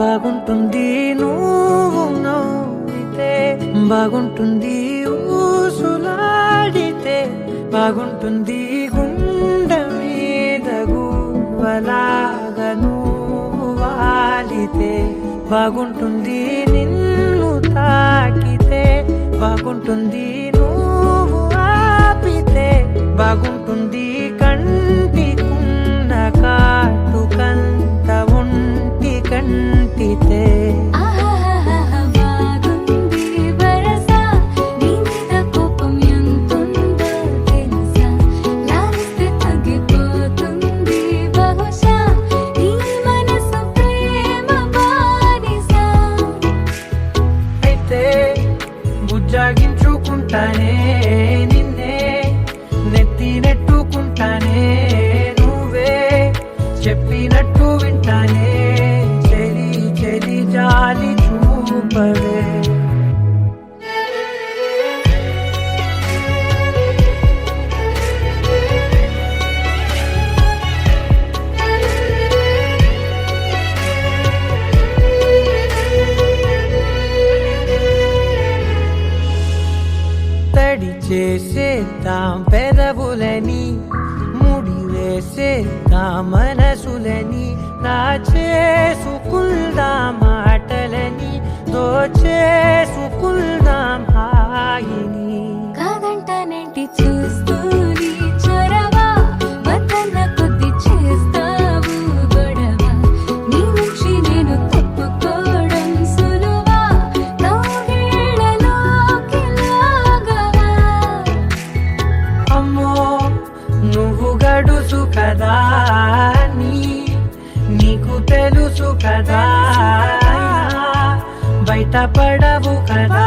బాగుంటుంది నువ్వు నవ్వితే, బాగుంటుంది ఊసులాడితే, బాగుంటుంది గుండె మీద గువ్వలాగా నువ్వు వాలితే, బాగుంటుంది నిన్ను తాకితే, బాగుంటుంది నువ్వు ఆపితే, బాగుంటుంది కంటికున్న కాటుకంత ఒంటి కంటితే. బుజ్జాగించుకుంటానే నిన్నే, నెత్తి నెట్టుకుంటానే, నువ్వే చెప్పినట్టు వింటానే, చెలి చెలి జాలి చూపవే. తడి చేసేద్దాం పెదవులని, ముడి వేసేద్దాం మనసులని, నా చేసుకుందాం మాటలని, దోచేసుకుందాం హాయిని. కాదంటానేంటి చూస్తూని చొరవా, వద్దన్న కొద్ది చేస్తావు గొడవ, నీ నుంచి నేను తప్పుకోవడం సులువా, నవ్వేళ్ళలోకి లాగవా. అమ్మో నువ్వు గడుసు కదా, నీకు తెలుసు కదా, బయట పడవు కదా,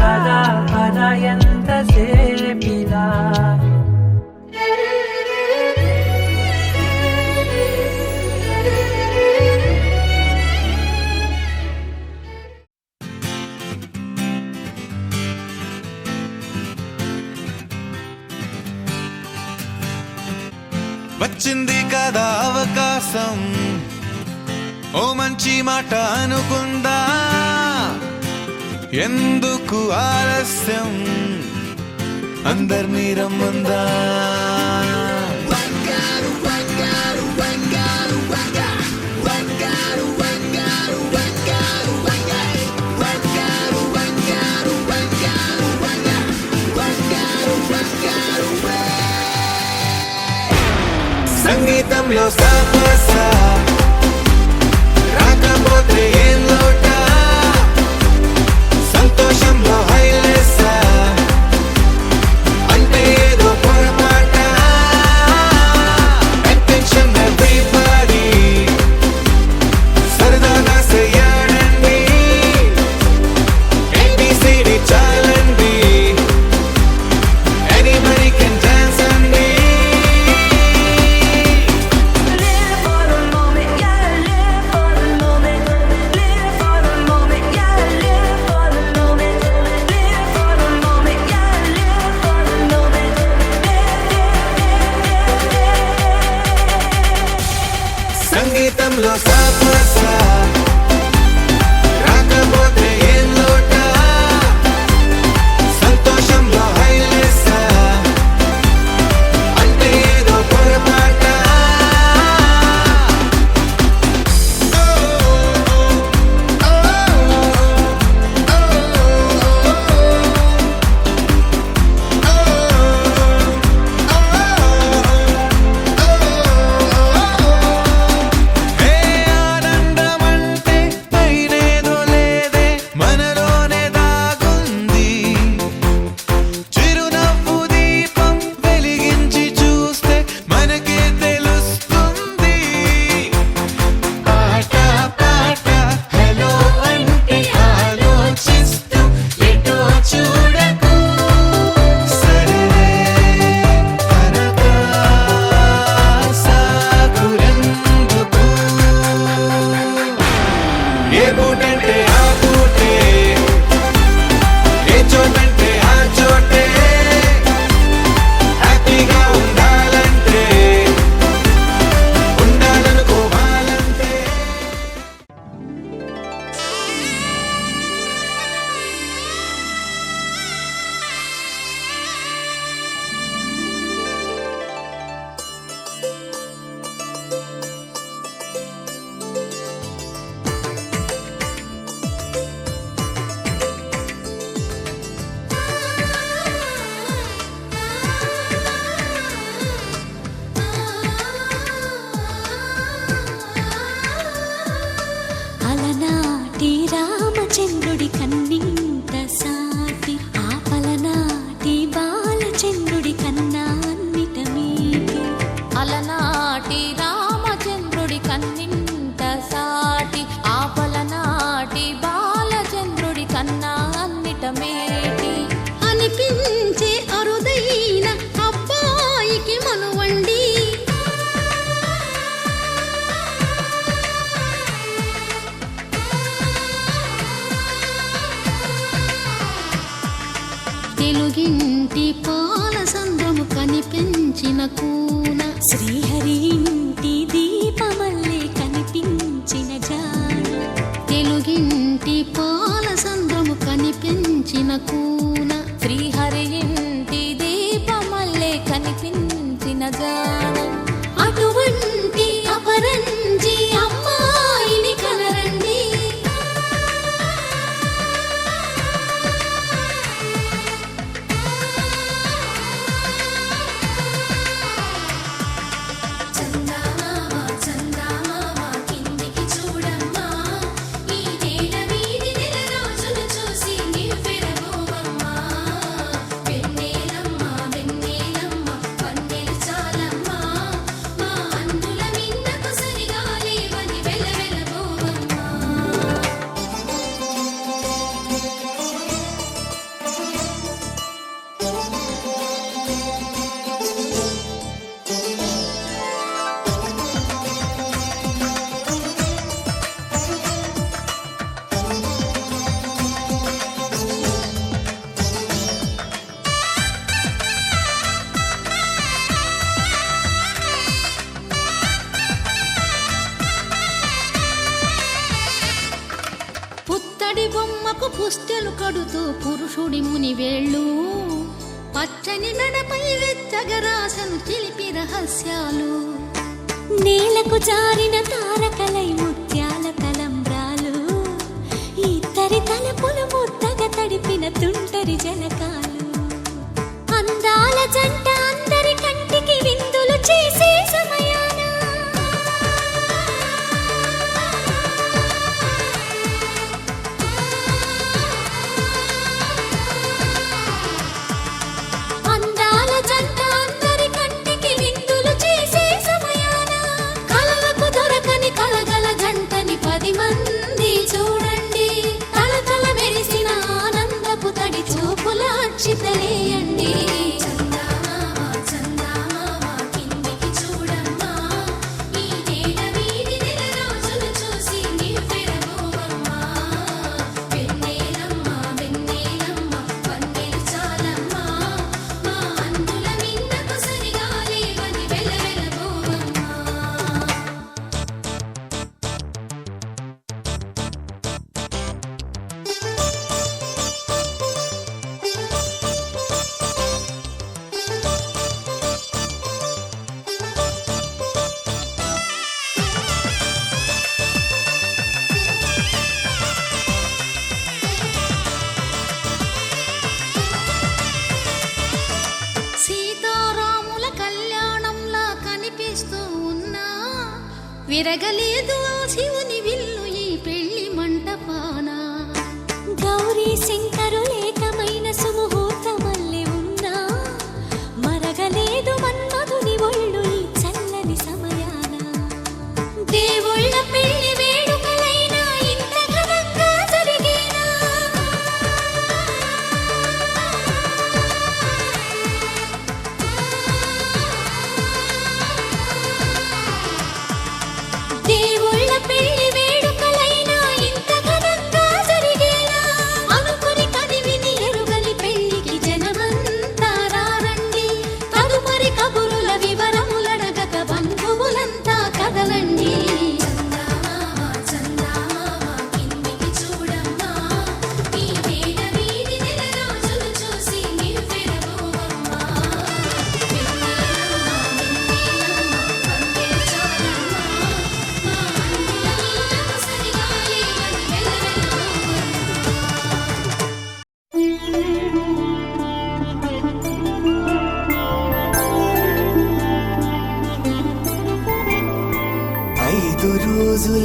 కదా కదా ఎంత సేపిలా. వచ్చింది కదా అవకాశం, ఓ మంచి మాట అనుకుందా, ఎందుకు ఆలస్యం, అందర్నీ రమ్మందా. సంగీతంలో సాపసా రాకపోతే ఏం లోట, సంతోషంలో హైలేసా అంటే ఏదో పొరపాట. Attention everybody, సరదాగా చెయ్యాడండి, ABCD చాలండి, anybody can dance అండి. సంగీతంలో సాపసా రాకపోతే ఏం లోట, సంతోషంలో హైలేసా అంటే ఏదో పొరపాట. అలనాటి రామచంద్రుడి కన్నింత సాటి ఆపలనాటి బాలచంద్రుడి కన్నా అన్నిట మీటి అలనాటి రామచంద్రుడి కన్నింత సాటి ఆపలనాటి బాలచంద్రుడి కన్నా అన్నిట మేటి అనిపించే అరుదైన అబ్బాయికి మనువండి తెలుగింటి పాల సంద్రము కనిపించిన కూన శ్రీహరి ఇంటి దీపమల్లే కనిపించిన జాన తెలుగింటి పాల సంద్రము కనిపించిన కూన శ్రీహరి ఇంటి దీపమల్లే కనిపించిన జాన అటువంటి అపరంజి అమ్మాయిని కనరండి చందమామ చందమామ కిందికి చూడమ్మా ఈ నేల వీధి నెల రోజులు చూసి నివ్వెరబోవమ్మా వెన్నెలమ్మ వెన్నెలమ్మ వన్నెలు చాలమ్మా మా అన్నుల మిన్నకు సరిగా లేవని వెలవెలబోవమ్మా పుత్తడి బొమ్మకు పుస్తెలు కడుతూ పురుషుడి ముని వేళ్ళు పచ్చని మెడపై వెచ్చగరాసను చిలిపి రహస్యాలు నేలకు జారిన తారకలై ముత్యాల తలంబ్రాలు ఇద్దరి తలపులు ముద్దగా తడిపిన తుంటరి జలకాలు అందాల జంట అందరి కంటికి విందులు చేసే సమయాన అందాల జంట అందరి కంటికి విందులు చేసే సమయాన కలలకు దొరకని కలగల జంటని 10 మంది చూడండి తలతల మెరిసిన ఆనందపు తడి చూపుల అచ్చితలేయండి చందమామ చందమామ కిందికి చూడమ్మా ఈ నేల వీధి నెల రోజులు చూసి నివ్వెరబోవమ్మా వెన్నెలమ్మ వెన్నెలమ్మ వన్నెలు చాలమ్మా మా అన్నుల మిన్నకు సరిగా లేవని వెలవెలబోవమ్మా సీతారాముల కళ్యాణంలా కనిపిస్తూ ఉన్నా విరగలేదు ఆ శివుని విల్లు ఈ పెళ్లి మంటపాన గౌరీ శంకరులేకమైన సుముహూర్తమల్లె ఉన్నా మరగలేదు మన్మధుని ఒళ్ళు ఈ చల్లని సమయాన దేవుళ్ళ పెళ్లి వేడుకలైనా ఇంత ఘనంగా జరిగేనా దేవుళ్ళ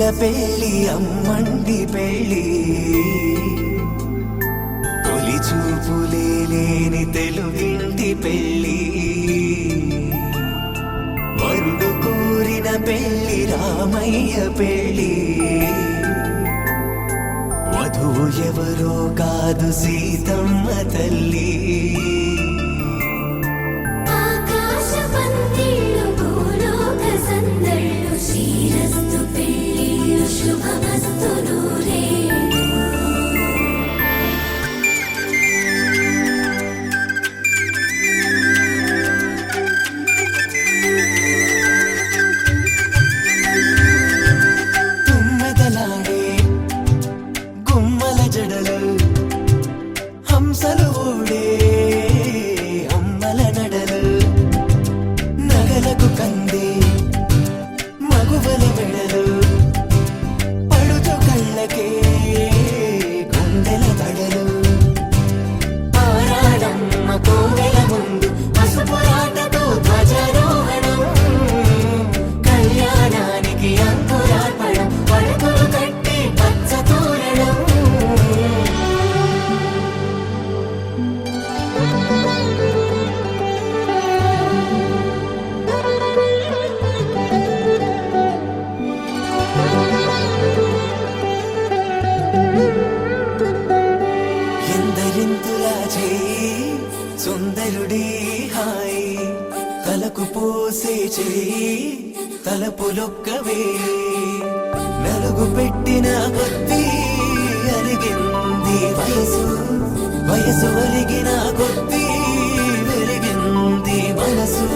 ముద్దుల పెళ్ళి అమ్మండి పెళ్ళి తొలి చూపులే లేని తెలుగింటి పెళ్ళి వరుడు కోరిన పెళ్ళి రామయ్య పెళ్ళి వధువు ఎవరో కాదు సీతమ్మ తల్లి ఆకాశ పందిళ్ళు భూలోక సందళ్ళు శ్రీరస్తు పెళ్ళిళ్ళు శుభమస్తు నూరేళ్ళు తుమ్మెదలాడే గుమ్మల జడలు హంసలు ఊడే అమ్మల నడలు నగలకు కంది మగువల మెడలు పడుచు కళ్ళకే గుండెల దడలు ఆరాడమ్మ కోవెల ముందు పసుపురాటతో ధ్వజారోహణం కళ్యాణానికి అంకురార్పణం పడకలు కట్టి పచ్చ తోరణం ఎందరింతులా చేయి సుందరుడి హాయి తలకు పోసే చేయి తలపులొక్కవే నలుగు పెట్టిన కొద్దీ అరిగింది వయసు వయసు అరిగిన కొద్దీ వెలిగింది మనసు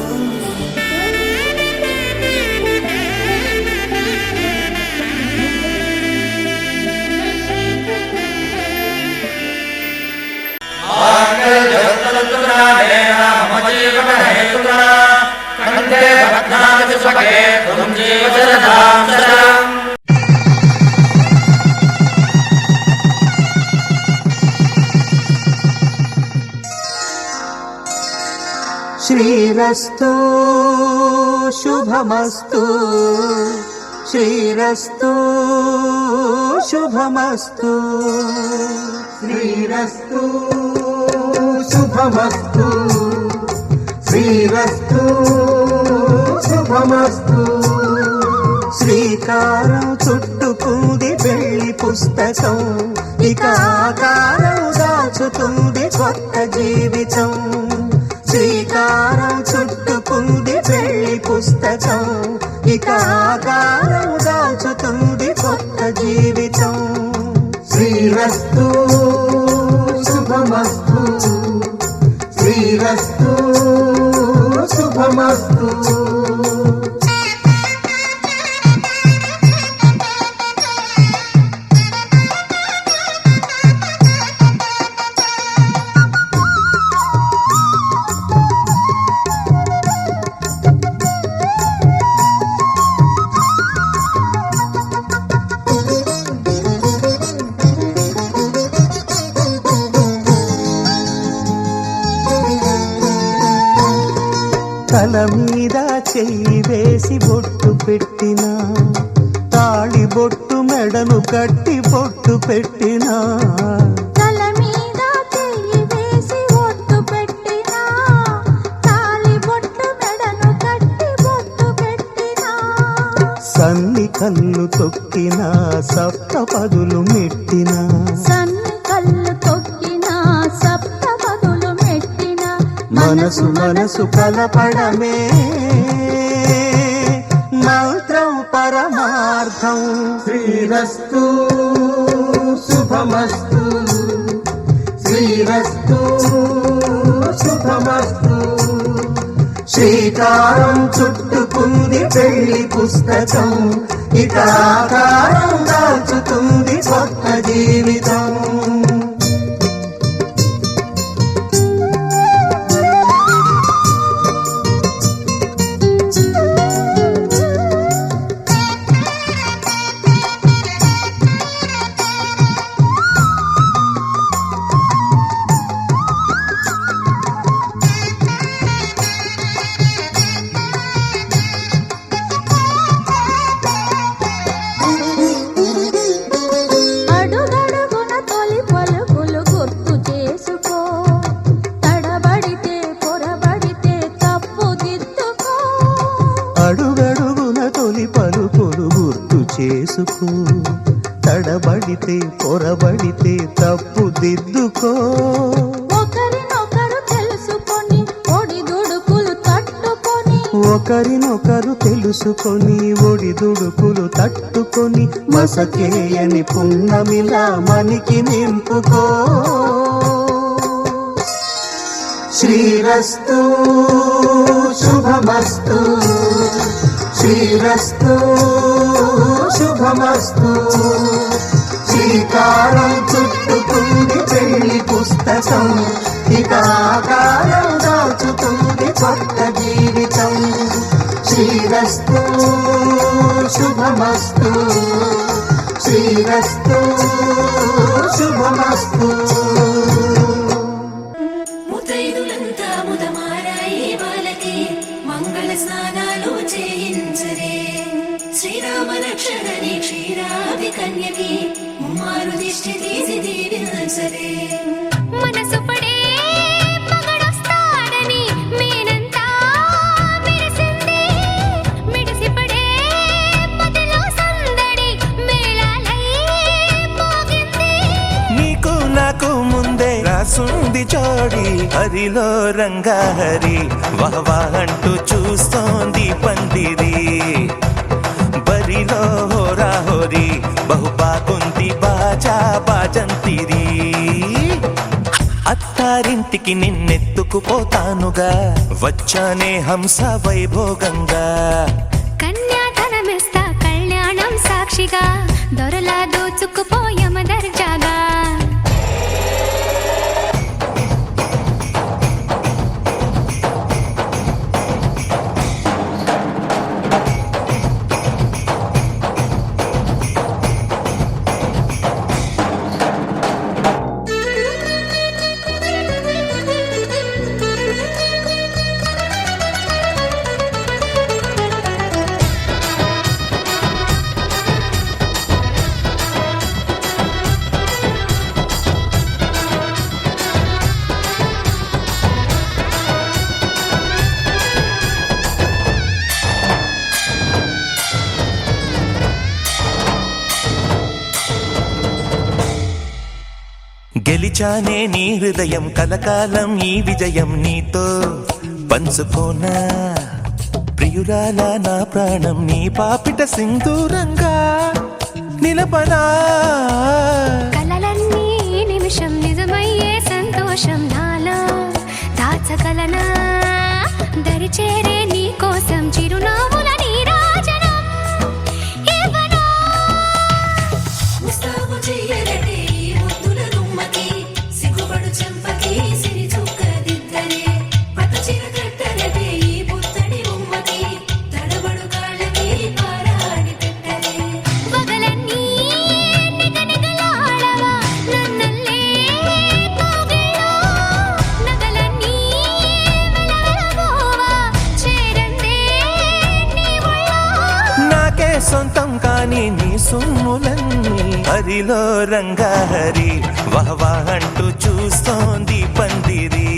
శ్రీరస్తు శుభమస్తు శ్రీరస్తు శుభమస్తు శ్రీరస్తు శుభమస్తు శ్రీరస్తు శుభమస్తు శ్రీకారం చుట్టుకుంది పెళ్లి పుస్తకం ఇక ఆకారం దాచుతుంది కొత్త జీవితం శ్రీకారం చుట్టుకుంది పెళ్లి పుస్తకం ఇక ఆకారం దాచుతుంది కొత్త జీవితం శ్రీరస్తు శుభమస్తు శ్రీరస్తు శుభమస్తు తల మీద చెయ్యి వేసి బొట్టు పెట్టినా తాళి బొట్టు మెడను కట్టి బొట్టు పెట్టినా తల మీద చెయ్యి వేసి బొట్టు పెట్టినా తాళి బొట్టు మెడను కట్టి బొట్టు పెట్టినా సన్ని కళ్ళు తొక్కినా సప్త పదులు మెట్టినా సన్ని కళ్ళు తొక్కినా సప్త పదులు మెట్టినా మనసు మనసు కలపడమే మంత్రం పరమార్థం శ్రీరస్తు శుభమస్తు శ్రీరస్తు శుభమస్తు శ్రీకారం చుట్టుకుంది పెళ్లి పుస్తకం ఇక ఆకారం దాచుతుంది కొత్త జీవితం తడబడితే పొరబడితే తప్పు దిద్దుకో. ఒకరినొకరు తెలుసుకొని ఒడిదుడుకులు తట్టుకొని ఒకరినొకరు తెలుసుకొని ఒడిదుడుకులు తట్టుకొని మసకేయని పున్నమిలా మనికి నింపుకో. శ్రీరస్తు శుభమస్తు, శ్రీరస్తు శుభమస్తు. శ్రీకారం చుట్టుకుంది పెళ్లి పుస్తకం, ఇక ఆకారం దాచుతుంది కొత్త జీవితం. శ్రీరస్తు శుభమస్తు, శ్రీరస్తు శుభమస్తు. ముతైదులంతా ముదమారాయి వాళ్ళకి మంగళ స్నానాలు చేయించరే. శ్రీరామ రక్షణని క్షీరాది కన్యకి ముమ్మారు దిష్టి తీసి దీవించరే. మనసు పడే మగడొస్తాడని మేనంతా మెరిసింది. మిడిసిపడే మదిలో సందడి మేళాలై మోగింది. నీకు నాకు ముందే రాసుంది జోడి, హరిలో రంగా హరి వహవా అంటూ చూస్తోంది పందిరి. బరిలో హోరా హోరి బహు బాగుంది బాజా బాజంతిరి. అత్తారింటికి నిన్నెత్తుకుపోతానుగా, వచ్చానే హంస వైభోగంగా. కన్యాధనమిస్తా కళ్యాణం సాక్షిగా, దొరలా దోచుకుపోయమ దర్జాగా. గెలిచానే నీ హృదయం, కలకాలం ఈ విజయం నీతో పంచుకోనా. ప్రియురాలా నా ప్రాణం నీ పాపిట సింధూరంగా నిలపనా. కలలన్నీ నిమిషం నిజమయ్యే సంతోషం నాలో దాచగలనా. దరిచేరే నీ కోసం చిరునవ్వుల నీరాజనం ఇవ్వనా. ముస్తాబు చెయ్యరటే ఈ ముద్దుల గుమ్మకి, సిగ్గుపడు చెంపకి సిరి చుక్క దిద్దరే. పట్టు చీర కట్టరటే ఈ పుత్తడి బొమ్మకి, తడబడు కాళ్ళకి పారాడి పెట్టరే. పగలన్నీ నిగనిగలాడవా నన్నల్లే కోగిలో. నగలన్నీ వెలవెలబోవా చేరందే నీ ఒళ్ళో. నాకే సొంతం కాని నీ సుమ్ములన్నీ, హరిలో రంగా హరి వహవా అంటూ చూస్తోంది పందిరి.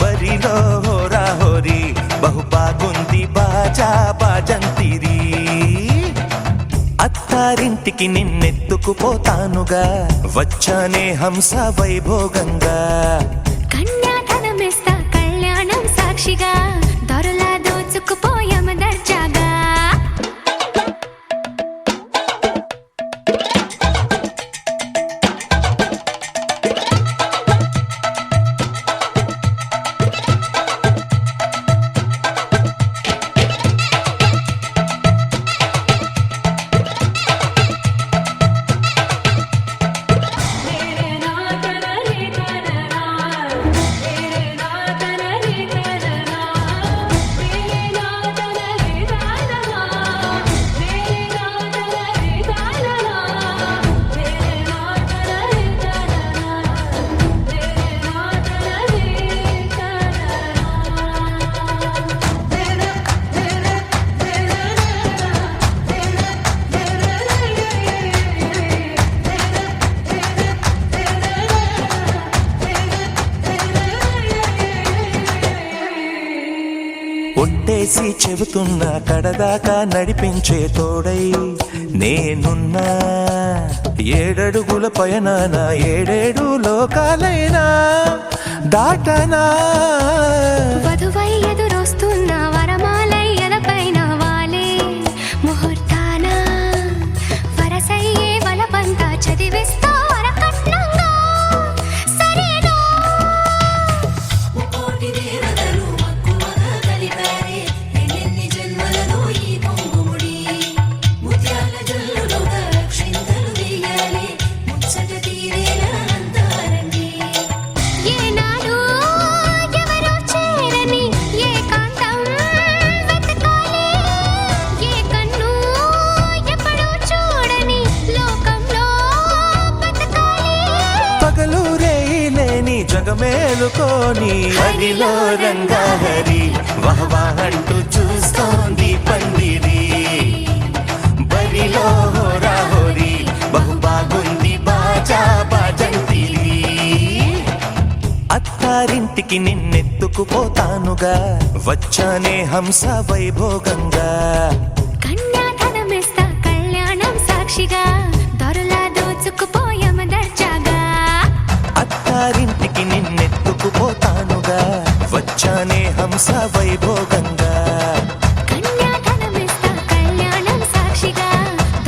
బరిలో హోరా హోరి బహు బాగుంది బాజా బాజంతిరి. అత్తారింటికి నిన్నెత్తుకుపోతానుగా, వచ్చానే హంస వైభోగంగా. కన్యాధనమిస్తా కళ్యాణం సాక్షిగా, దొరలా దోచుకుపోయమ దర్జాగా. నా చేసి చెబుతున్నా కడదాకా నడిపించే తోడై నేనున్నా. 7 అడుగుల పయనాన 7 లోకాలైనా దాటనా. వధువై ఎదురొస్తున్న వరమాలై ఎలపైన వాలే ముహూర్తాన వరసయ్యే వలపంతా చదివిస్తా వరకట్నంగా. సరేనా ముకోటి దేవతలు మక్కువగా కలిపారే ఎన్నెన్ని జన్మలలో ఈ పొంగుముడి. ముత్యాల జల్లులుగా అక్షింతలు వేయాలి ముచ్చట తీరేలా అంతారండి. ఏనాడు ఎవరో చేరని ఏకాంతం వెతకాలి. ఏ కన్ను ఎప్పుడూ చూడని లోకంలో బతకాలి. పగలు రేయిలేని జగమేలుకోని హరిలో రంగాహరి వహవాహంటూ చూస్తోంది పందిరి. బరిలో హోరాహోరి బహు బాగుంది బాజా బాజంతిరి. అత్తారింటికి నిన్నెత్తుకుపోతానుగా వచ్చానే హంస వైభోగంగా. కన్యాధనమిస్తా కళ్యాణం సాక్షిగా దొరలా దోచుకుపోయామ దర్జాగా. అత్తారింటికి నిన్నెత్తుకుపోతానుగా వచ్చానే హంస వైభోగంగా. కన్యాధనమిస్తా కళ్యాణం సాక్షిగా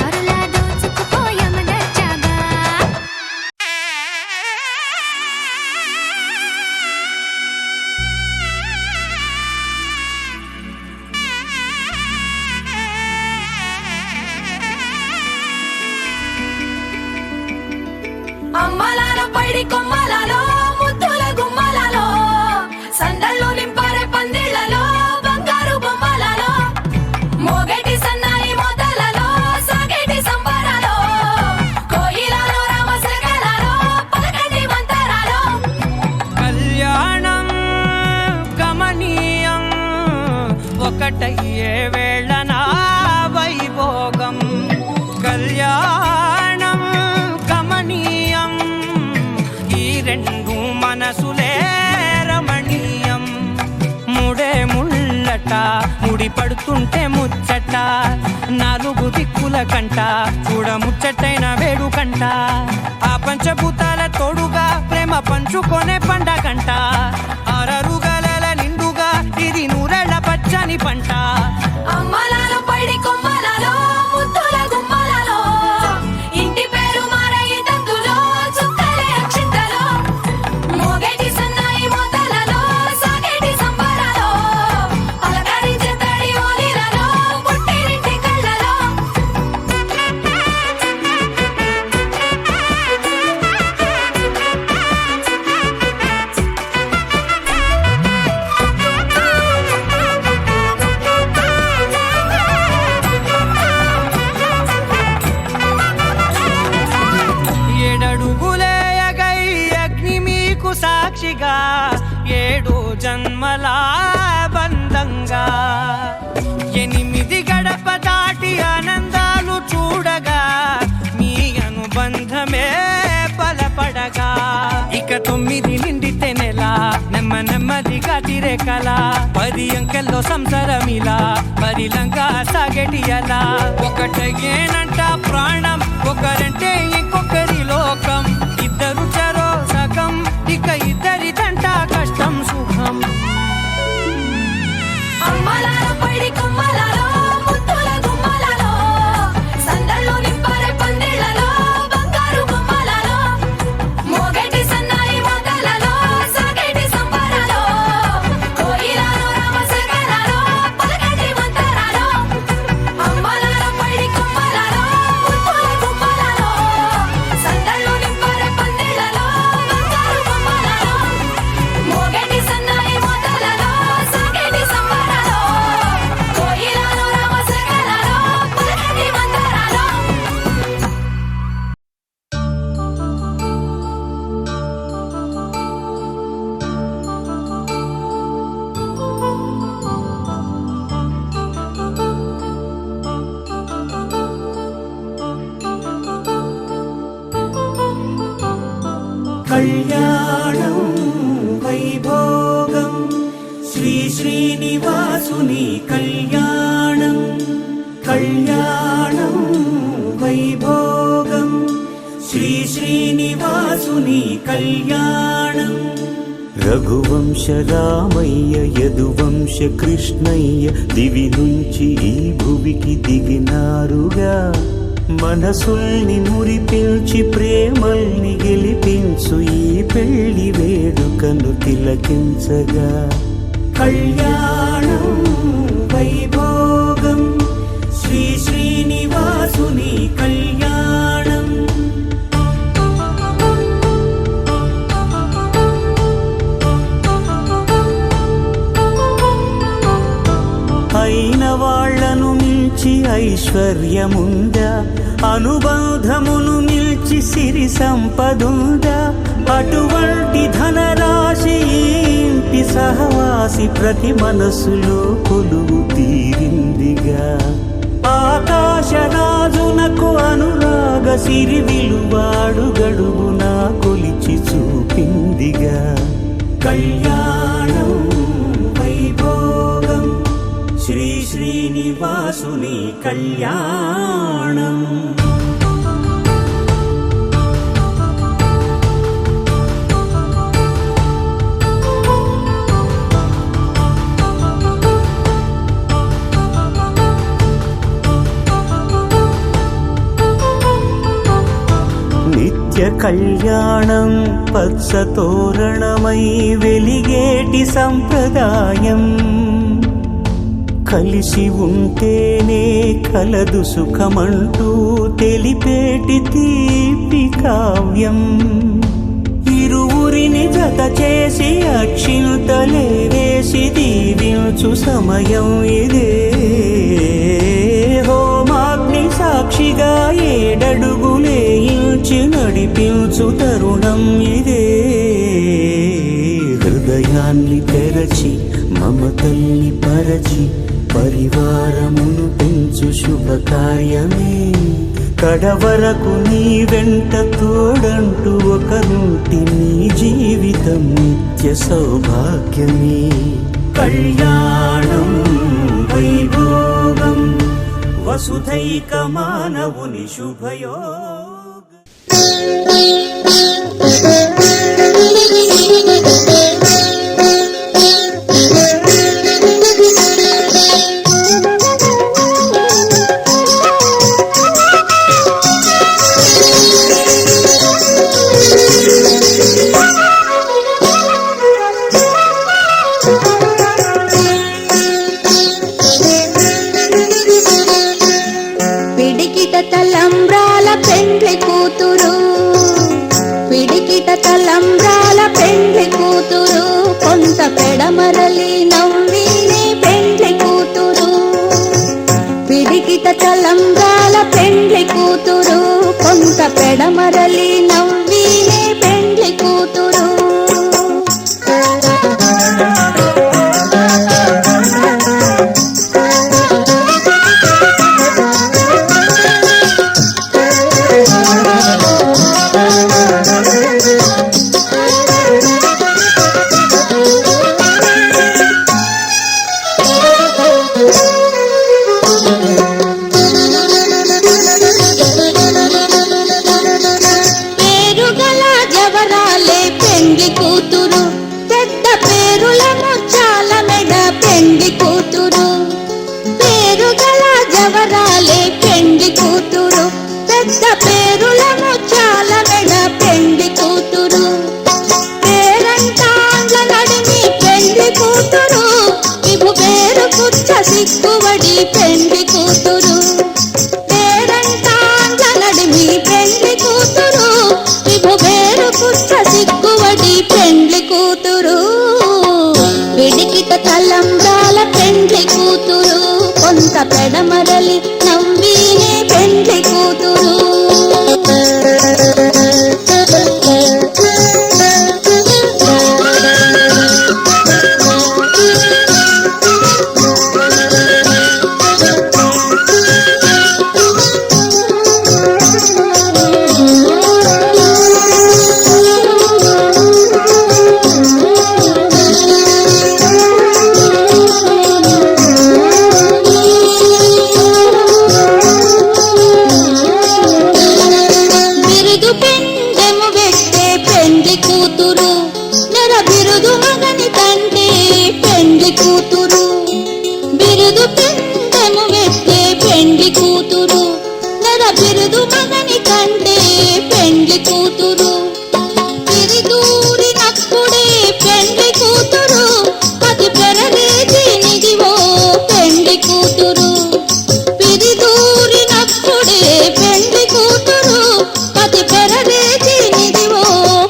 దొరలా దోచుకుపోయామ దర్జాగా. అమ్మలాలో పైడి కొమ్మలలో ముద్దుల గుమ్మలలో సందళ్ళు నింపారే పందిళ్లలో బంగారు బొమ్మలలో మోగేటి సన్నాయి మోతలలో సాగేటి సంబరాలో కోయిలలో రామశకలలో పలకటి మంతరాలో. కళ్యాణం గమనీయం ఒకటయ్యే వేళ నా వైభోగం. కళ్యాణం గమనీయం ఈ 2 మనసులే రమణీయం. ముడే ముళ్ళట ముడి పడుతుంటే ముచ్చట 4 దిక్కుల కంట చూడ ముచ్చటైన వేడుకంట. ఆ పంచభూతాల తోడుగా ప్రేమ పంచుకొనే పండగంట. 6 గలల నిండుగా ఇది 100 పచ్చని పంట. అమ్మలాలో పైడి కొమ్మలలో ముద్దుల గుమ్మలలో ఇంటి పేరు మారయి తంతులో చుక్కలే అక్షింతలో మోగేటి సన్నాయి మోతలలో సాగేటి సంబరాలో అలకరించే తడి ఓలిలలో పుట్టినింటి కళ్ళలో. ఏడడుగులేయగై అగ్ని మీకు సాక్షిగా 7 జన్మల బంధంగా. 8 గడప దాటి ఆనందాలు చూడగా మీ అనుబంధమే బలపడగా. ఇక 9 నిండితే నెల నెమ్మదిగా తిరేకల 10 అంకెల్లో సంసారమిలా పరిలంగా సాగేటి అలా. ఒకటేనంట ప్రాణం ఒకరంటే ఇంకొకరి లోకం. 2 చెరో సగం ఇక 2 కష్టం సుఖం. అమ్మలాలో పైడి కొమ్మలలో ముద్దుల గుమ్మలలో సందళ్ళు నింపారే పందిళ్లలో బంగారు బొమ్మలలో మోగేటి సన్నాయి మోతలలో సాగేటి సంబరాలో కోయిలలో రామశకలలో పలకటి మంతరాలో. అమ్మలాలో పైడి కొమ్మలలో ముద్దుల గుమ్మలలో సందళ్ళు నింపారే పందిళ్లలో బంగారు బొమ్మలలో మోగేటి సన్నాయి మోతలలో సాగేటి సంబరాలో కోయిలలో రామశకలలో పలకటి మంతరాలో. కళ్యాణం వైభోగం శ్రీ శ్రీనివాసుని కళ్యాణం కళ్యాణం వైభోగం శ్రీ శ్రీనివాసుని కళ్యాణం రఘువంశ రామయ్య యదువంశ కృష్ణయ్య దివి నుంచి ఈ భువికి దిగినారుగా మనసుల్ని మురిపించి ప్రేమల్ని గెలిపించు ఈ పెళ్లి వేడుకను తిలకించగా కళ్యాణం వైభోగం శ్రీ శ్రీనివాసుని కళ్యాణం అయిన వాళ్లను మిల్చి ఐశ్వర్యముందా అనుబంధమును మిల్చి సిరి సంపదుందా అటువంటి ధనరాశి ఇంటి సహవాసి ప్రతి మనసులో కొలువు తీరిందిగా ఆకాశరాజునకు అనురాగ సిరి విలువాడు గడుగునా కొలిచి చూపిందిగా కళ్యాణం వైభోగం శ్రీ శ్రీనివాసుని కళ్యాణం నిత్య కళ్యాణం పచ్చ తోరణమై వెలిగేటి సంప్రదాయం కలిసి ఉంటేనే కలదు సుఖమంటూ తెలిపేటి తీపి కావ్యం ఇరువురిని జత చేసి అక్షింతలే వేసి దీవించు సమయం ఇదే హోమాగ్ని సాక్షిగా ఏడడుగులే ఇంచి నడిపించు తరుణం ఇదే హృదయాన్ని తెరచి మమతల్ని పరచి పరివారమును పెంచు శుభకార్యమే కడవరకు నీ వెంట తోడంటూ ఒకరుంటి నీ జీవితం నిత్య సౌభాగ్యమే కళ్యాణం వైభోగం వసుధైక మానవుని శుభయోగ పిడికిట తలంబ్రాల పెండ్లి కూతురు పిడికిట తలంబ్రాల పెండ్లి కూతురు కొంత పెడమరలి నవ్వినే పెండ్లి కూతురు పిడికిట తలంబ్రాల పెండ్లి కూతురు కొంత పెడమరలి నవ్వినే పెండ్లి కూతురు పేరుగల జవరాలే పెండ్లి కూతురు పెద్ద పేరుల ముచ్చాల మెడ పెండ్లి కూతురు పేరుగల జవరాలే పెండ్లి కూతురు పెద్ద పేరుల ముచ్చాల మెడ పెండ్లి కూతురు పేరంటాండ్ల నడిమి పెండ్లి కూతురు ఇబు పేరు పుచ్చ సిక్కువడి పెండ్లి కూతురు పేరంటాండ్ల నడిమి పెండ్లి కూతురు ఇబు పేరు పుచ్చ సిక్కువడి పెండ్లి కూతురు పిడికిట తలంబ్రాల పెండ్లి కూతురు కొంత పెడమరలి నవ్వినే పెండ్లి కూతురు కూతురు బిరుదు పెండెము వెట్టే పెండ్లి కూతురు నెల బిరుదు మగని కంటే పెండ్లి కూతురు తిరిదూరినప్పుడే పెండ్లి కూతురు అది పెరగేది నిదివో పెండ్లి కూతురు పిరిదూరినప్పుడే పెండ్లి కూతురు అది పెరగేది నిదివో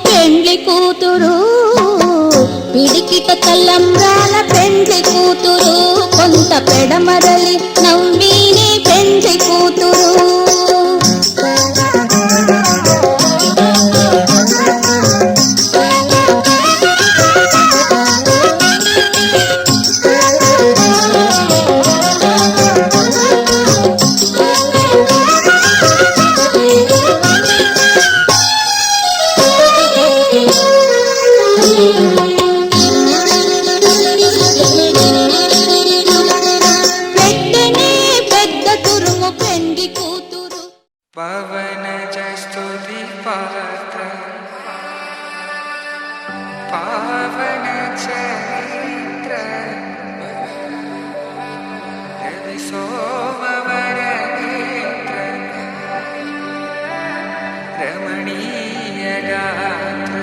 పెండ్లి కూతురు పిడికిట తల్లంబ్రాల పెండ్లి కూతురు కొంత పెడమరలి నవ్వినే పెండ్లి కూతురు పెద్దనే పెద్ద తురుము పెండ్లి కూతురు పవన జస్తుతి పాత్ర పావన చరిత్ర రవి సోమవర నేత్ర రమణీయ గాత్ర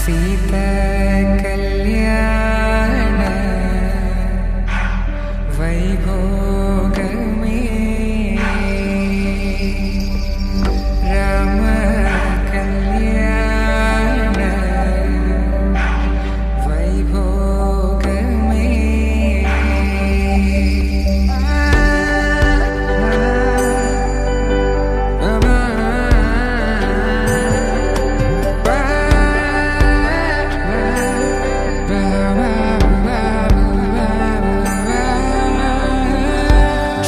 సీత కళ్యాణ వైభోగమే రామ కళ్యాణ వైభోగమే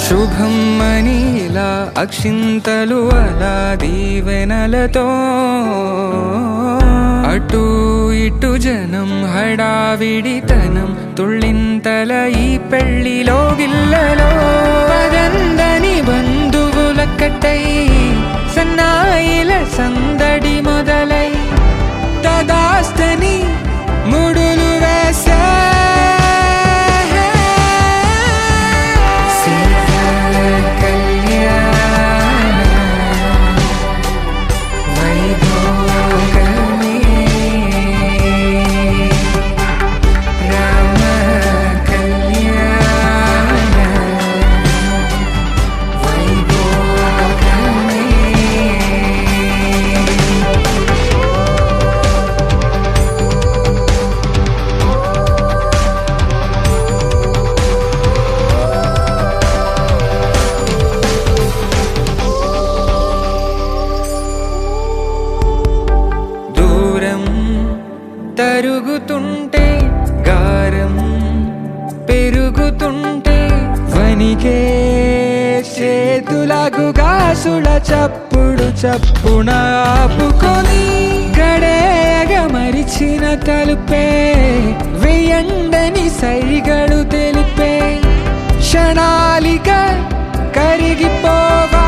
శుభం మనీలా అక్షింతలు అలా దీవెనలతో అటు ఇటు జనం హడావిడితనం తుళ్ళింతల ఈ పెళ్లిలో గిల్లలో పదందని బంధువుల కట్టై సన్నాయిల సందడి మొదలై తదాస్తని ముడులు వేసా తరుగుతుంటే గారం పెరుగుతుంటే వనికే చేతులకు గాసుల చప్పుడు చప్పున ఆపుకొని గడేగ మరిచిన తలుపే వెయ్యండని సైగడు తెలిపే క్షణాలిక కరిగిపోవా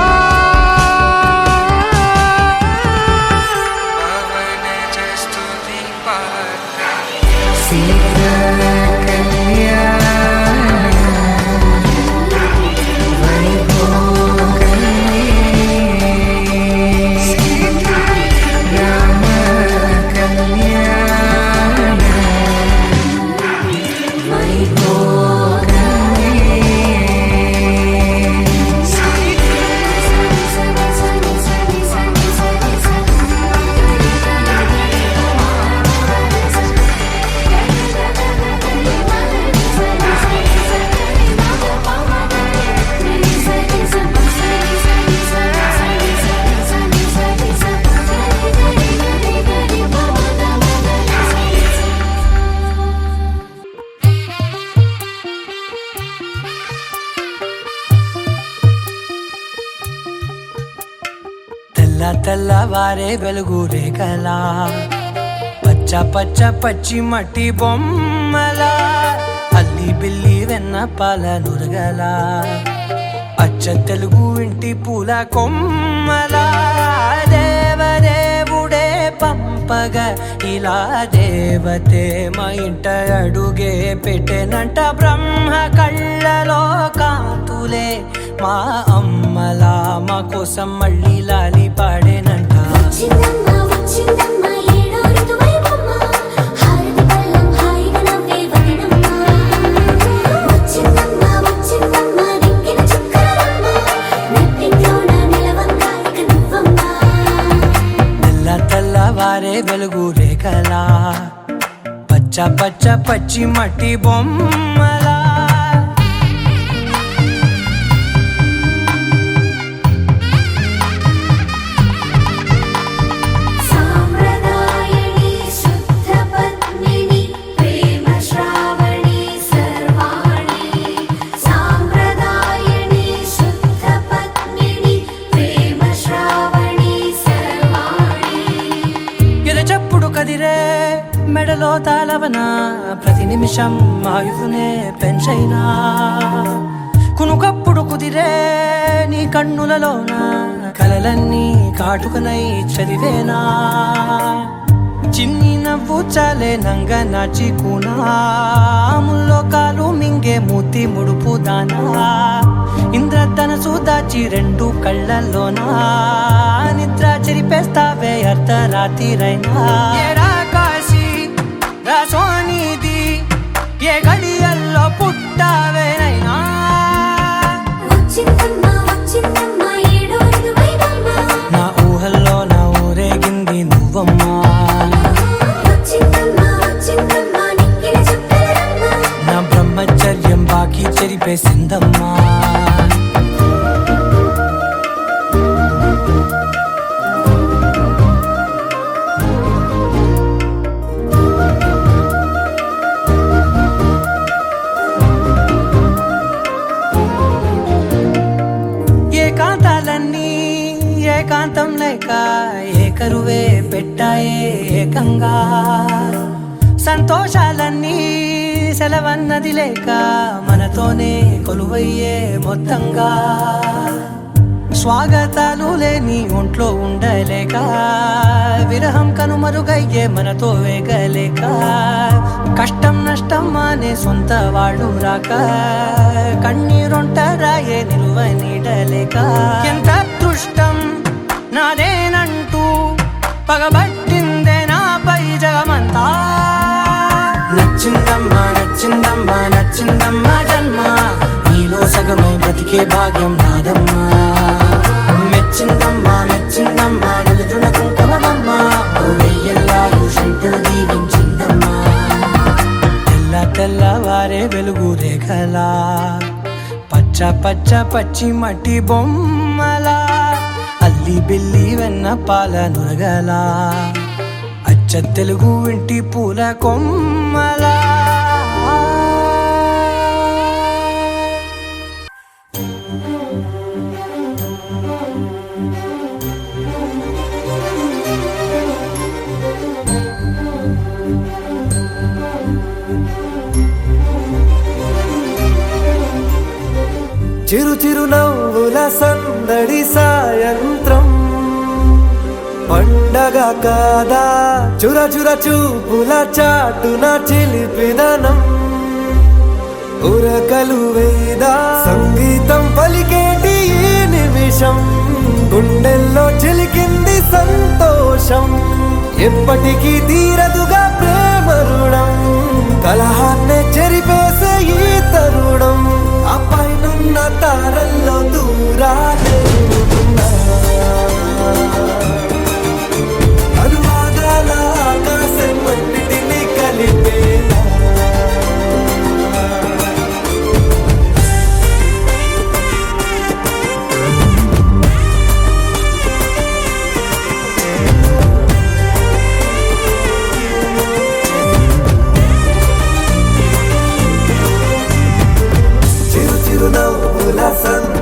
తెల్లవారే వెలుగు రేఖలా పచ్చ పచ్చ పచ్చి మట్టి బొమ్మలా అల్లి బిల్లి వెన్న పాల నురగలా అచ్చ తెలుగు ఇంటి పూల కొమ్మలా దేవదేవుడే పంప చెప్పగా ఇలా దేవతే మా ఇంట అడుగే పెట్టెనంట బ్రహ్మ కళ్ళలో కాంతులే మా అమ్మలా మా కోసం మళ్ళీ లాలి పాడేనంట వచ్చిందమ్మ వచ్చిందమ్మ ఏడో ఋతువైవమ్మ హారతి పళ్ళం హాయిగా నవ్వే వదినమ్మ వచ్చిందమ్మ వచ్చిందమ్మ దిక్కిన చుక్కలమ్మ నెట్టింట్లోన నిలవంగా ఇక నువ్వమ్మ తెల్ల తెల్లవారే వెలుగు రేఖలా పచ్చ పచ్చ పచ్చి మట్టి బొమ్మలా సాంప్రదాయని శుద్ధ పద్మిని ప్రేమ శ్రావణి సర్వాణి సాంప్రదాయని శుద్ధ పద్మిని ప్రేమ శ్రావణి సర్వాణి ఎరచప్పుడు కదిరే మెడలో తాళవన ప్రతి నిమిషం ఆయువునే పెంచైనా కునుకప్పుడు కుదిరే నీ కన్నులలోన కలలన్నీ కాటుకనై చదివేనా చిన్ని నవ్వు చాలే నంగ నాచి కూనాముల్లో కాలు మింగే మూతి ముడుపు దానా ఇంద్రధనసు దాచి రెండు కళ్ళల్లోనా నిద్ర చెరిపేస్తావే అర్ధరాత్రిరైనా ఏరా కాశీ రా సోనిది ఏ గడియల్లో పుట్టావేనైనా వచ్చిందమ్మ వచ్చిందమ్మ ఏడో ఋతువైవమ్మ నా ఊహల్లో నా ఊరేగింది నువ్వమ్మా వచ్చిందమ్మ వచ్చిందమ్మ నిక్కిన చుక్కలమ్మ నా బ్రహ్మచర్యం బాకీ చెరిపేసిందమ్మా ఏకాంతాలన్నీ ఏకాంతం లేక ఏకరువే పెట్టాయే ఏకంగా సంతోషాలన్నీ సెలవన్నది లేక మనతోనే కొలువయ్యే మొత్తంగా స్వాగతాలు లేని ఒంట్లో ఉండలేక విరహం కనుమరుగయ్యే మనతో వేగలేక కష్టం నష్టం అనే సొంత వాళ్ళు రాక కన్నీరొంటరాయే నిలువ నీడలేక ఎంత అదృష్టం నాదేనంటూ పగబట్టిందే నాపై జగమంతా నచ్చిందమ్మా నచ్చిందమ్మా నచ్చిందమ్మా జన్మ నీలో సగమై బ్రతికే భాగ్యం నాదమ్మా మెచ్చిందమ్మా మెచ్చిందమ్మా నిలుచున్న కుంకుమమ్మా వెయ్యల్లాలు శంకరు దీవించిందమ్మా తెల్ల తెల్లవారే వెలుగు రేఖలా పచ్చ పచ్చ పచ్చి మట్టి బొమ్మలా అల్లి బిల్లి వెన్న పాల నురగలా అచ్చ తెలుగు ఇంటి పూల కొమ్మలా చిరు చిరు నవ్వుల సందడి సాయంత్రం పండగ కాదా చుర చుర చూపుల చాటున చిలిపిదనం ఉరకలు వేదా సంగీతం పలికేటి ఈ నిమిషం గుండెల్లో చిలికింది సంతోషం ఎప్పటికీ తీరదుగా ప్రేమ రుణం కలహాన్నే చెరిపేసే ఈ తరుణం ఆ పైనున్న తారల్లో దూరాలే ఉన్నా. అనువాదాల ఆకాశం అన్నిటినీ కలిపేలా చిరు చిరు నవ్వుల సంత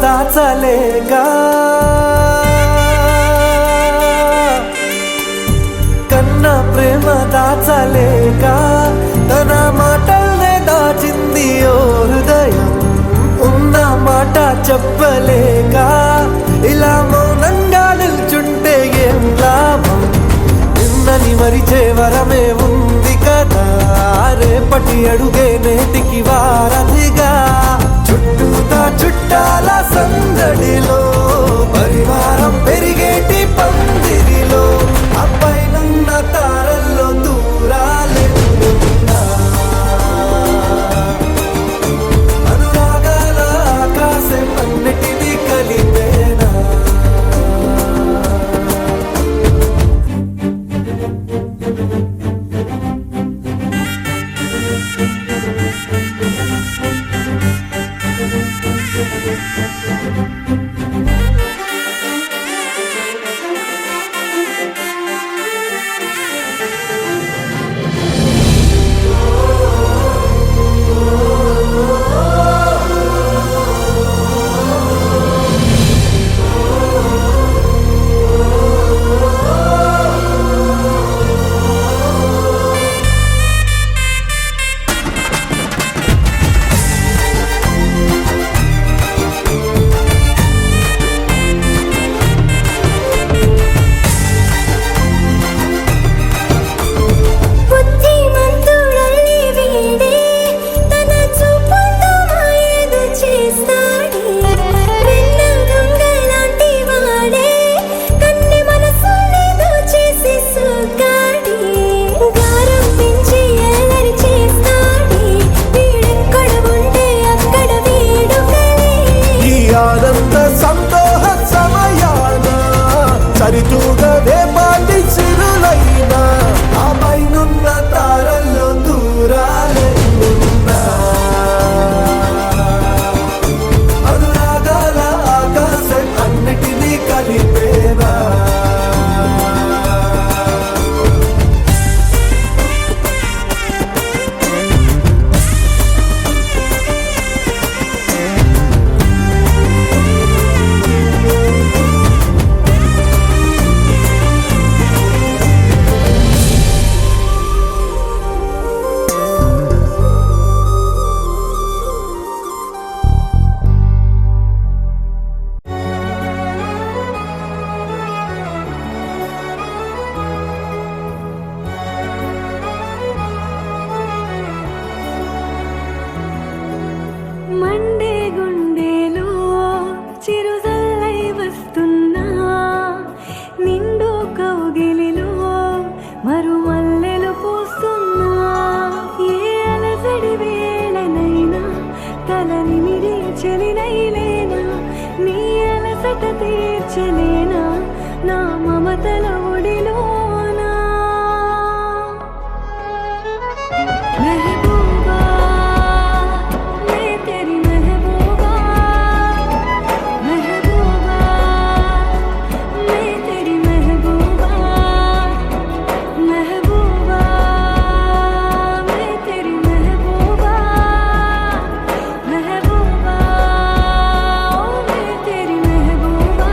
దాచలేక కన్న ప్రేమ దాచలేక తన మాటల్నే దాచింది ఓ హృదయం ఉన్న మాట చెప్పలేక ఇలా మౌనంగా నిల్చుంటే ఏం లాభం నిన్నని మరిచే వరమే ఉంది కదా రేపటి అడుగే నేటికి వారధిగా చుట్టూతా చుట్టాల సందడిలో పరివారం పెరిగేటి పందిరిలో అబ్బాయినున్న తారల్లో దూరాలెన్నున్నా అనురాగాల ఆకాశం అన్నిటినీ కలిపేనా బుద్ధిమంతుడల్లి వీడే తన చూపుతో మాయేదో చేస్తాడే వెన్న దొంగలాంటి వాడే కన్ని మనసునేదో చేసి సోగాడే గారం పెంచి అల్లరి చేస్తాడే వీడెక్కడ ఉంటే అక్కడ వేడుకలే ఈ ఆనంద సంతోష సమయాన సరితూగదే పాటి సిరులైనా ఆ పైనున్న తారల్లో దూరాలెన్నున్నా అనురాగాల ఆకాశం అన్నిటినీ కలిపేనా మండే గుండెలో చిరుజల్లై వస్తున్నా నిండు కౌగిలిలో మరుమల్లెలు పూస్తున్నా ఏ అలసడి వేళనైనా తలని మిరి చెలినైలేనా నీ అలసట తీర్చలేనా నా మమతల ఒడిలోనా మెహబూబా मैं तेरी महबूबा महबूबा मैं तेरी महबूबा महबूबा मैं तेरी महबूबा महबूबा ओ मैं तेरी महबूबा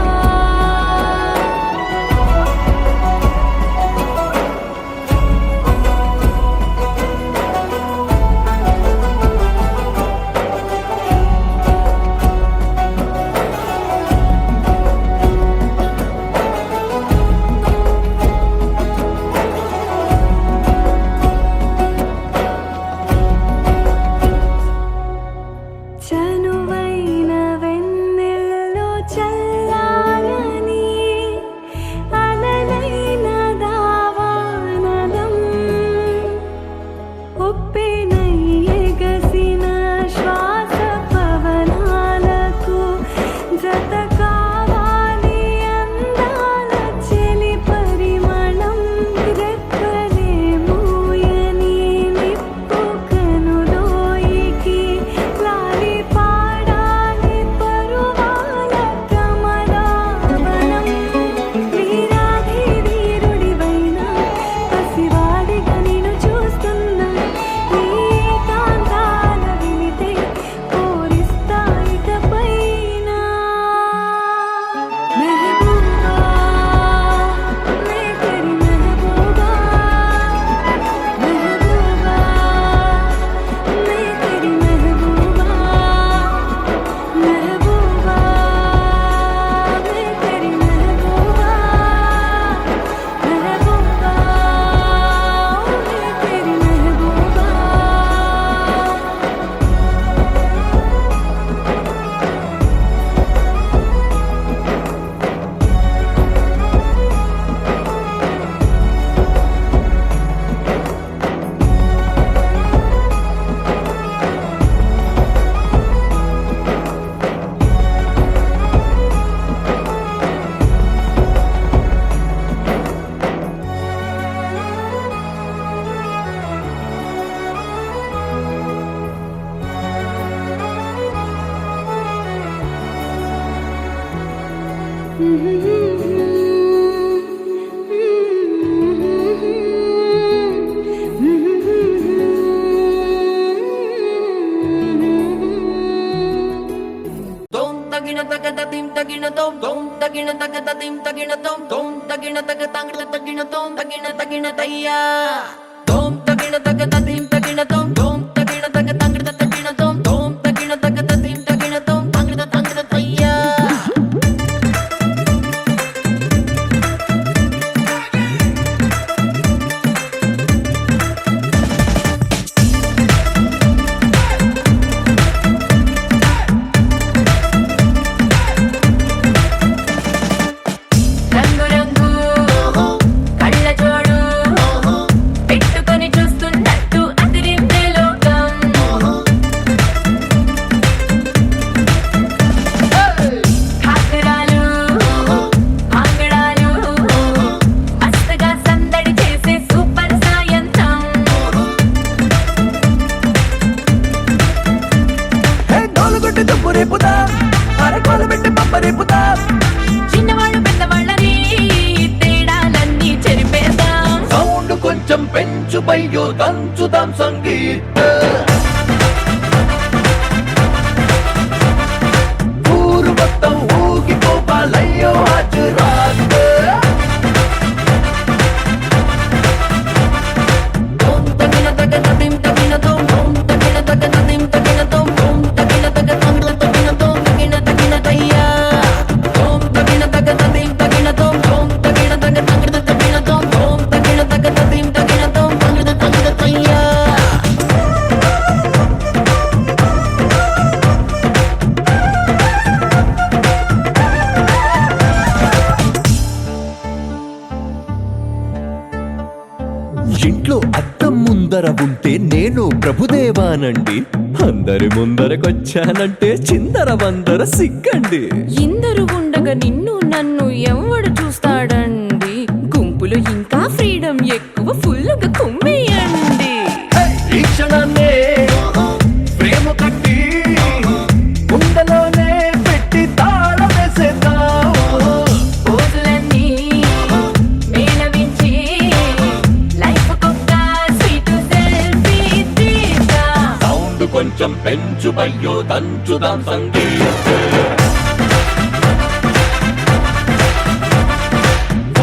చిన్నవాళ్ళు పెద్దవాళ్ళని తేడాలన్నీ చెరిపేద్దాం. సౌండ్ కొంచెం పెంచు బయ్యో దంచుదాం సంగీత ఊరు మొత్తం ఊగిపోవాలయ్యో హాజరాత్ ఇంట్లో అద్దం ముందర ఉంటే నేను ప్రభుదేవానండి అందరి ముందరకొచ్చానంటే చిందర వందర సిగ్గండి ఇందరు ఉండగా నిన్ను నన్ను ఎవడు చూస్తాడండి గుంపులు ఇంకా ఫ్రీడమ్ ఎక్కువ ఫుల్లుగా కుమ్మేయండి ఈ క్షణాన్నే ప్రేమ కట్టి గుండెలోనే పెట్టి తాళం వేసేద్దాం రోజులన్నీ మేళవించి లైఫ్ కొక్క స్వీట్ సెల్ఫీ తీద్దాం. సౌండ్ కొంచెం పెంచు బయ్యో దంచుదాం సంగీత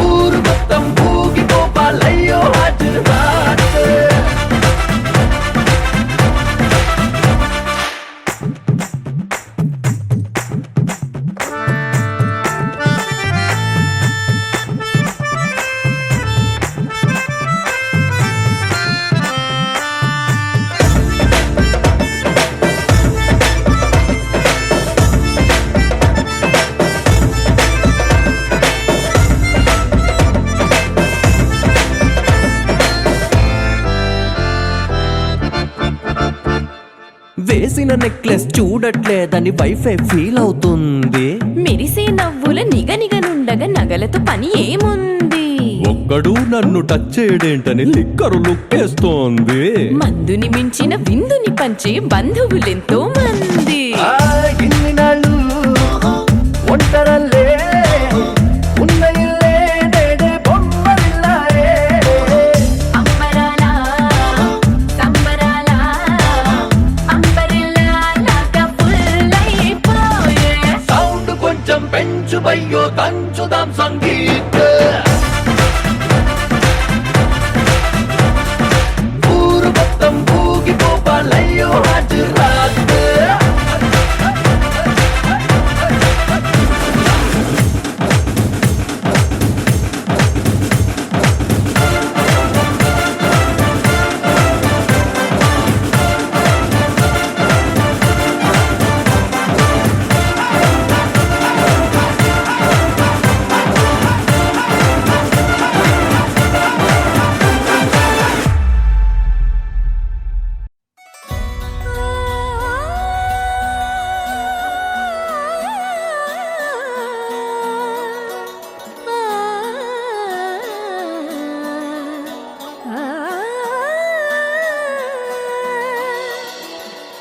ఊరు మొత్తం ఊగిపోవాలయ్యో హాజరాత్ వేసిన నెక్లెస్ చూడట్లేదని వైఫై ఫీల్ అవుతుంది మెరిసే నవ్వుల నిగనిగనుండగా నగలతో పని ఏముంది ఒక్కడు నన్ను టచ్ చేయడేంటని లిక్కరు లుక్కేస్తోంది మందుని మించిన విందుని పంచే బంధువులెంతో మంది ఇన్ని నాళ్ళు ఒంటరల్లే ఉన్న ఇల్లే నేడే బొమ్మలిల్లాయే అంబరాల సంబరాల అంబరిల్లా లాగా ఫుల్ అయిపోయే సౌండ్ కొంచెం పెంచు బయ్యో దంచుదాం సంగీత ఊరు మొత్తం ఊగిపోవాలయ్యో హాజరాత్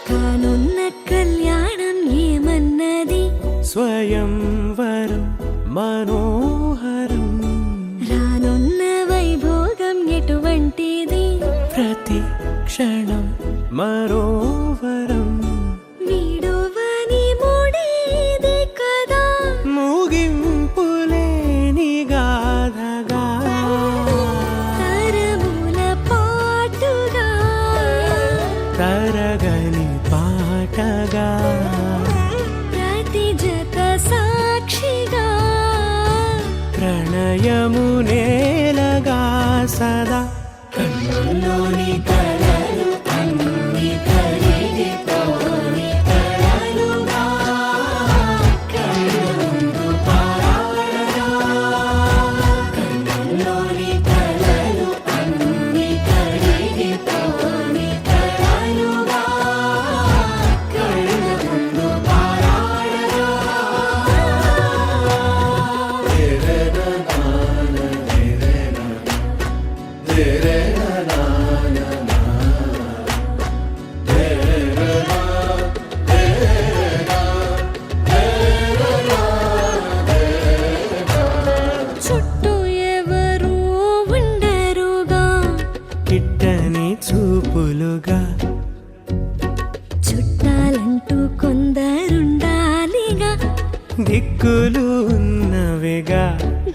కానున్న కళ్యాణం ఏమన్నది స్వయంవరం మనోహరం రానున్న వైభోగం ఎటువంటిది ప్రతి క్షణం మరోవరం వీడువని మూడేది కదా ముగింపులేని గాథగా తరముల పాటుగా తరగని పాటగా ప్రతి జత సాక్షిగా ప్రణయము నేలగా సదా కన్నుల్లోని కలలు అన్ని కరిగిపోని కలలుగా కళ్ళుందు పారాడగా కన్నుల్లోని కలలు అన్ని కరిగిపోని కలలుగా కళ్ళుందు పారాడగా చుట్టూ ఎవరు ఉండరుగా కిట్టని చూపులుగా చుట్టాలంటూ కొందరుండాలిగా దిక్కులు ఉన్నవిగా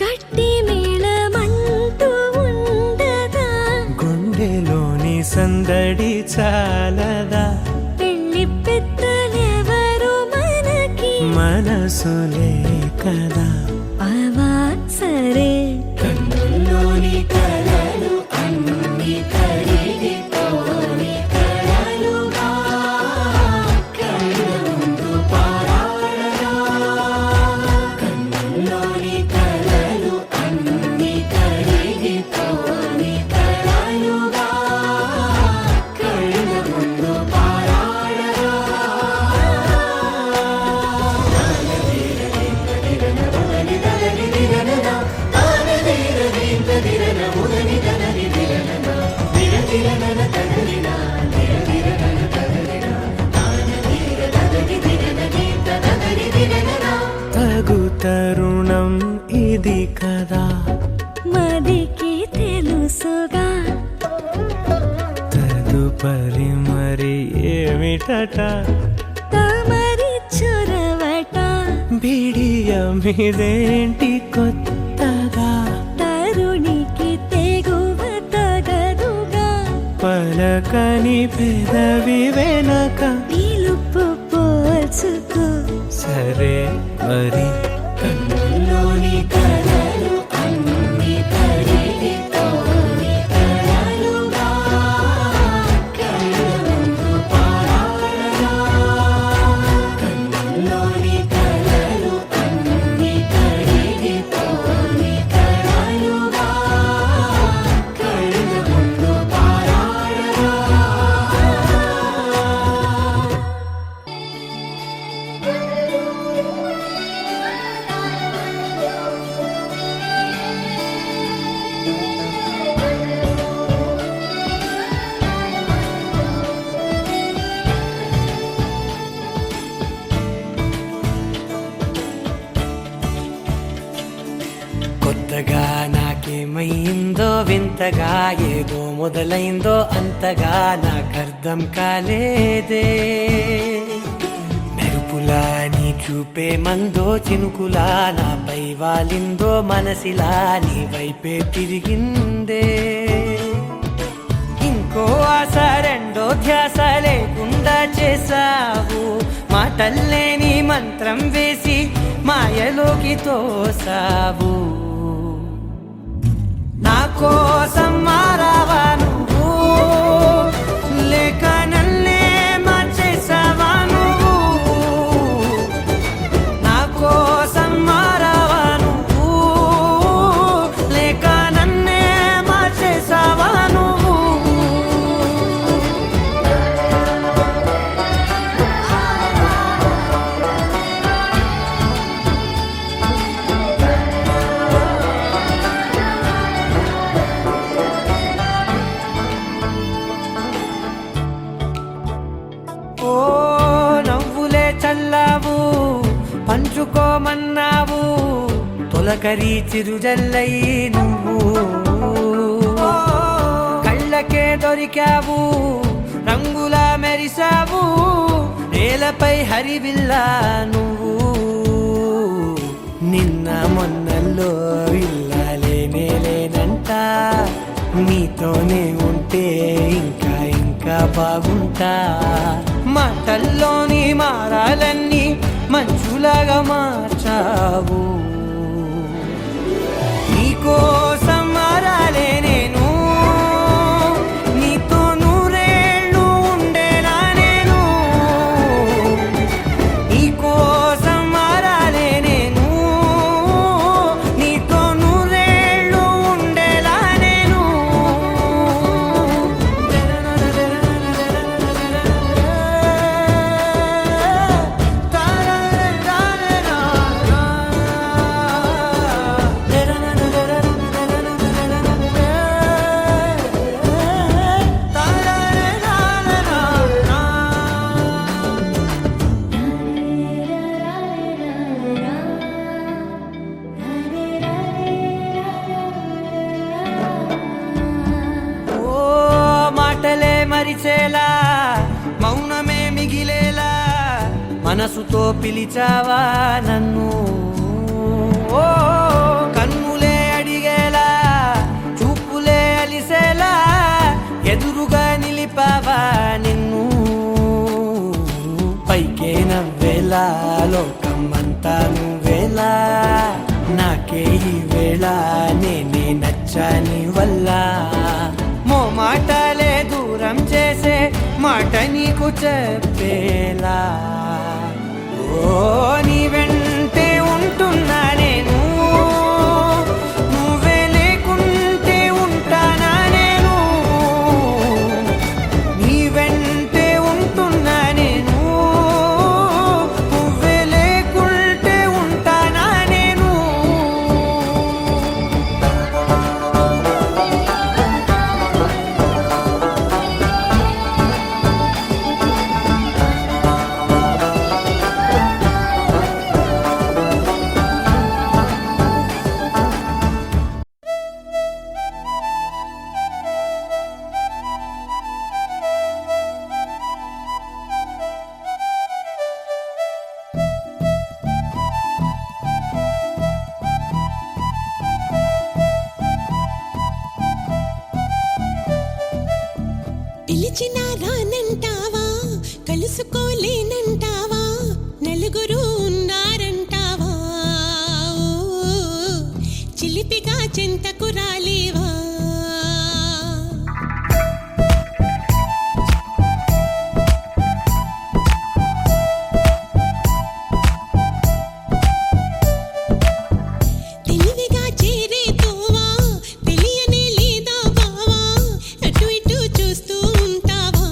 గట్టి మేళమంటూ ఉండదా గుండెలోని సందడి చాలదా పెళ్లి పెద్దలెవరు మనకి మనసులే కదా అవా సరే కన్నుల్లోని కలలు అన్ని కరిగిపోని కలలుగా కళ్ళుందు పారాడగా కన్నుల్లోని కలలు అన్ని కరిగిపోని కలలుగా కళ్ళుందు పారాడగా తగు తరుణం ఇది కదా మదికి తెలుసుగా తదుపరి మరి ఏమిటట తమరి చొరవట బిడియమిదేంటి కొత్తగా తరుణికి తెగువ తగదుగా పలకని పెదవి వెనక పిలుపు పోల్చుకో సరే మరి కన్నుల్లోని కలలు అన్ని కరిగిపోని కలలుగా కళ్ళుందు పారాడగా కన్నుల్లోని కలలు అన్ని కరిగిపోని కలలుగా కళ్ళుందు పారాడగా కొత్తగా నాకేమైందో వింతగా ఏదో మొదలైందో అంతగా నాకర్థం కాలేదే మెరుపులా నీ చూపే మందో చినుకులా నాపై వాలిందో మనసిలా నీ వైపే తిరిగిందే ఇంకో ఆశ రెండో ధ్యాస లేకుండా చేసావు మాటల్లే నీ మంత్రం వేసి మాయలోకి తోసావు నా కోసం మారావా నువ్వు లేక నన్నే మార్చేసావా నువ్వు నా కోసం మారావా నువ్వు లేక నన్నే మార్చేసావా నువ్వు పంచుకోమన్నావు తొలకరి చిరుజల్లై నువ్వు కళ్ళకే దొరికావు రంగులా మెరిసావు నేలపై హరివిల్లా నువ్వు నిన్న మొన్నల్లో ఇల్లాలేనే లేనంట నీతోనే ఉంటే ఇంకా ఇంకా బాగుంటా మాటల్లోని మారాలన్నీ మంచులాగా మార్చావు నీకోసం మారాలే నేను నీతో నూరేళ్ళు ఉండేనా నేను నీకోసం మారాలే నేను నీతో నూరేళ్ళు ఉండేలా నేను మాటలే మరిచేలా మౌనమే మిగిలేలా మనసుతో పిలిచావా నన్ను ఓ కన్నులే అడిగేలా చూపులే అలిసేలా ఎదురుగా నిలిపావా నిన్ను పైకే నవ్వేలా లోకమంతా నువ్వేలా నాకే ఈ వేళ నేనే నచ్చాని వల్ల మాటలే దూరం చేసే మాట నీకు చెప్పేలా ఓ నీ వెంటే ఉంటున్నా నేను నువ్వే లేకుంటే ఉంటానా నేను నీ వెంటే ఉంటున్నా నేను నువ్వే లేకుంటే ఉంటానా నేను పిలిచినా రానంటావా కలుసుకోలేనంటావా నలుగురు ఉన్నారంటావా చిలిపిగా చింతకు రాలేవా తెలివిగా చేరే తోవా తెలియనే లేదా బావా అటు ఇటు చూస్తూ ఉంటావా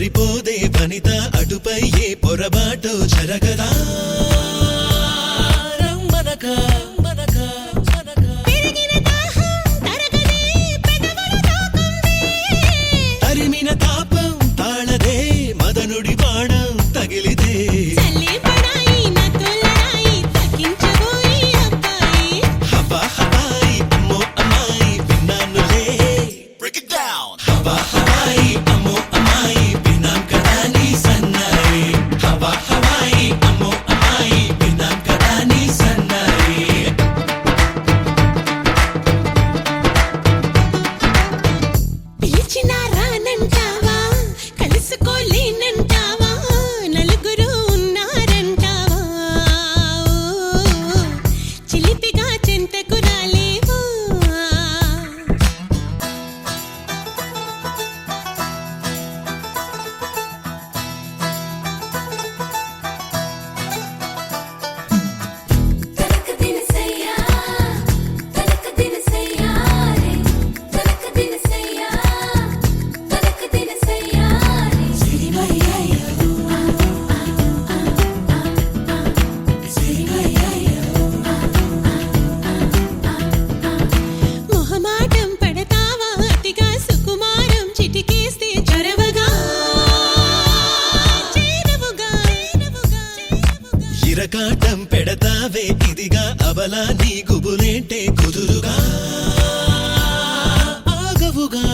సరిపోదే వనిత అటుపై ఏ పొరబాటో జరగదా రమ్మనక పెరిగిన దాహం తరగదే పెదవులు తాకుందే తరిమిన తాపం తాళదే మదనుడి బాణం తగిలిదే చల్లే పడాయి నా తొలరాయి తగ్గించబోయి అబ్బాయి హవా హవాయి అమ్మో అమ్మాయి విన్నానులే బ్రేక్ ఇట్ డౌన్ హవా హవాయి అమ్మో అమ్మాయి విన్నాం కదా నీ సన్నాయి హవా హవాయి అమ్మో అమ్మాయి విన్నాం కదా నీ సన్నాయి పిలిచినా రానంటావా కలుసుకోలేనంటావా నలుగురు ఉన్నారంటావా చిలిపిగా చెంతకు రాలేవా తనక దినసయ్యా తనక దినసయ్యా రే తనక దినసయ్యా తనక దినసయ్యా రే సిరిమయ్యయ్య సిరిమయ్యయ్య మొహమాటం పడతావా అతిగా సుకుమారం చిటికేస్తే చొరవగా చేరవుగా ఇరకాటం పెడతావే ఇదిగా అవలా నీ గుబులేంటే కుదురుగా ఆగవుగా